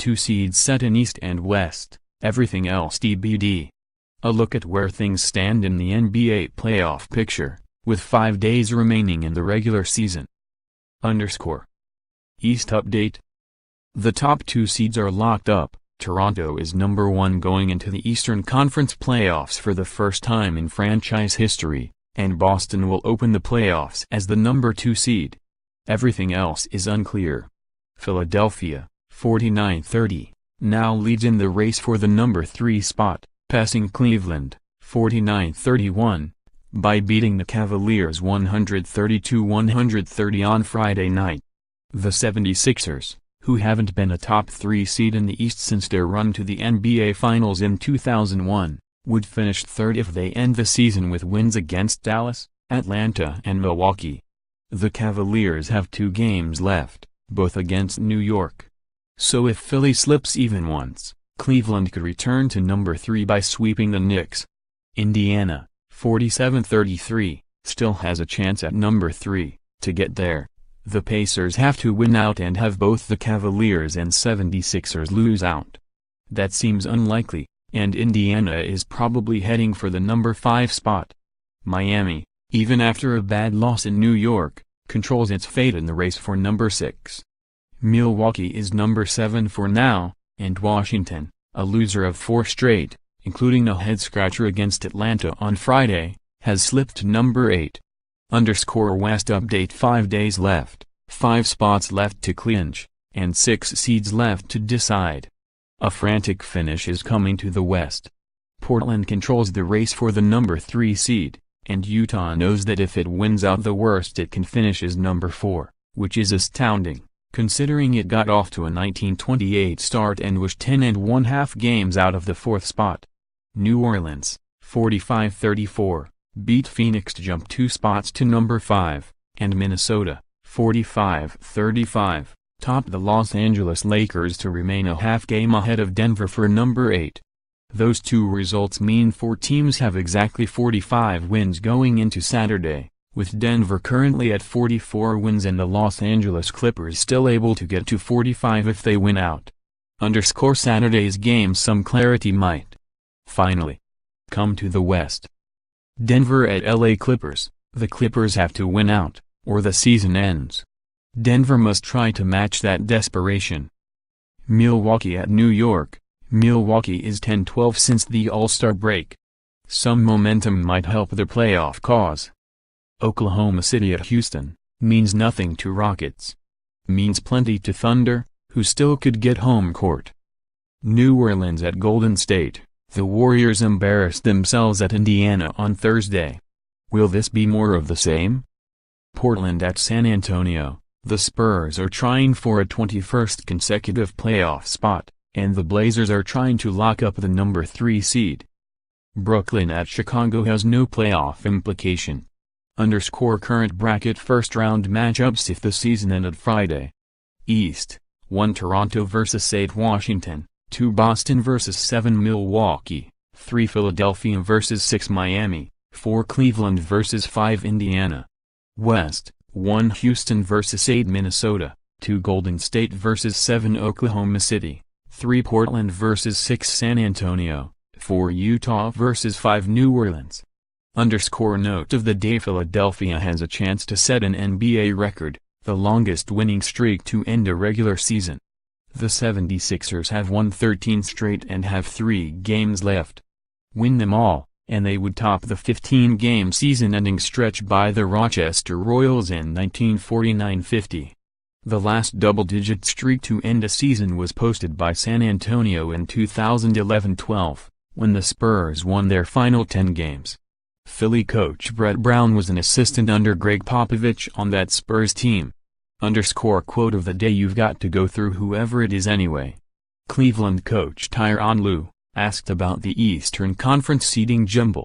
2 seeds set in East and West, everything else TBD. A look at where things stand in the NBA playoff picture, with 5 days remaining in the regular season. East update. The top 2 seeds are locked up. Toronto is number 1 going into the Eastern Conference playoffs for the first time in franchise history, and Boston will open the playoffs as the number 2 seed. Everything else is unclear. Philadelphia, 49-30, now leads in the race for the number 3 spot, passing Cleveland, 49-31, by beating the Cavaliers 132-130 on Friday night. The 76ers, who haven't been a top 3 seed in the East since their run to the NBA Finals in 2001, would finish third if they end the season with wins against Dallas, Atlanta and Milwaukee. The Cavaliers have 2 games left, both against New York. So if Philly slips even once, Cleveland could return to number 3 by sweeping the Knicks. Indiana, 47-33, still has a chance at number 3. To get there, the Pacers have to win out and have both the Cavaliers and 76ers lose out. That seems unlikely, and Indiana is probably heading for the number 5 spot. Miami, even after a bad loss in New York, controls its fate in the race for number 6. Milwaukee is number 7 for now, and Washington, a loser of 4 straight, including a head-scratcher against Atlanta on Friday, has slipped to number 8. West update. 5 days left, 5 spots left to clinch, and 6 seeds left to decide. A frantic finish is coming to the West. Portland controls the race for the number 3 seed, and Utah knows that if it wins out the worst it can finish as number 4, which is astounding, considering it got off to a 1928 start and was 10½ games out of the 4th spot. New Orleans, 45-34. beat Phoenix to jump 2 spots to number 5, and Minnesota, 45-35, topped the Los Angeles Lakers to remain a half game ahead of Denver for number 8. Those 2 results mean 4 teams have exactly 45 wins going into Saturday, with Denver currently at 44 wins and the Los Angeles Clippers still able to get to 45 if they win out. Saturday's game some clarity might finally come to the West. Denver at LA Clippers. The Clippers have to win out, or the season ends. Denver must try to match that desperation. Milwaukee at New York. Milwaukee is 10-12 since the All-Star break. Some momentum might help their playoff cause. Oklahoma City at Houston. Means nothing to Rockets. Means plenty to Thunder, who still could get home court. New Orleans at Golden State. The Warriors embarrassed themselves at Indiana on Thursday. Will this be more of the same? Portland at San Antonio. The Spurs are trying for a 21st consecutive playoff spot, and the Blazers are trying to lock up the number 3 seed. Brooklyn at Chicago has no playoff implication. Current bracket first-round matchups if the season ended Friday. East, 1 Toronto vs 8 Washington. 2 Boston vs 7 Milwaukee, 3 Philadelphia vs 6 Miami, 4 Cleveland vs 5 Indiana. West, 1 Houston vs 8 Minnesota, 2 Golden State vs 7 Oklahoma City, 3 Portland vs 6 San Antonio, 4 Utah vs 5 New Orleans. Note of the day: Philadelphia has a chance to set an NBA record, the longest winning streak to end a regular season. The 76ers have won 13 straight and have 3 games left. Win them all, and they would top the 15-game season-ending stretch by the Rochester Royals in 1949-50. The last double-digit streak to end a season was posted by San Antonio in 2011-12, when the Spurs won their final 10 games. Philly coach Brett Brown was an assistant under Greg Popovich on that Spurs team. Quote of the day: you've got to go through whoever it is anyway. Cleveland coach Tyronn Lue, asked about the Eastern Conference seeding jumble,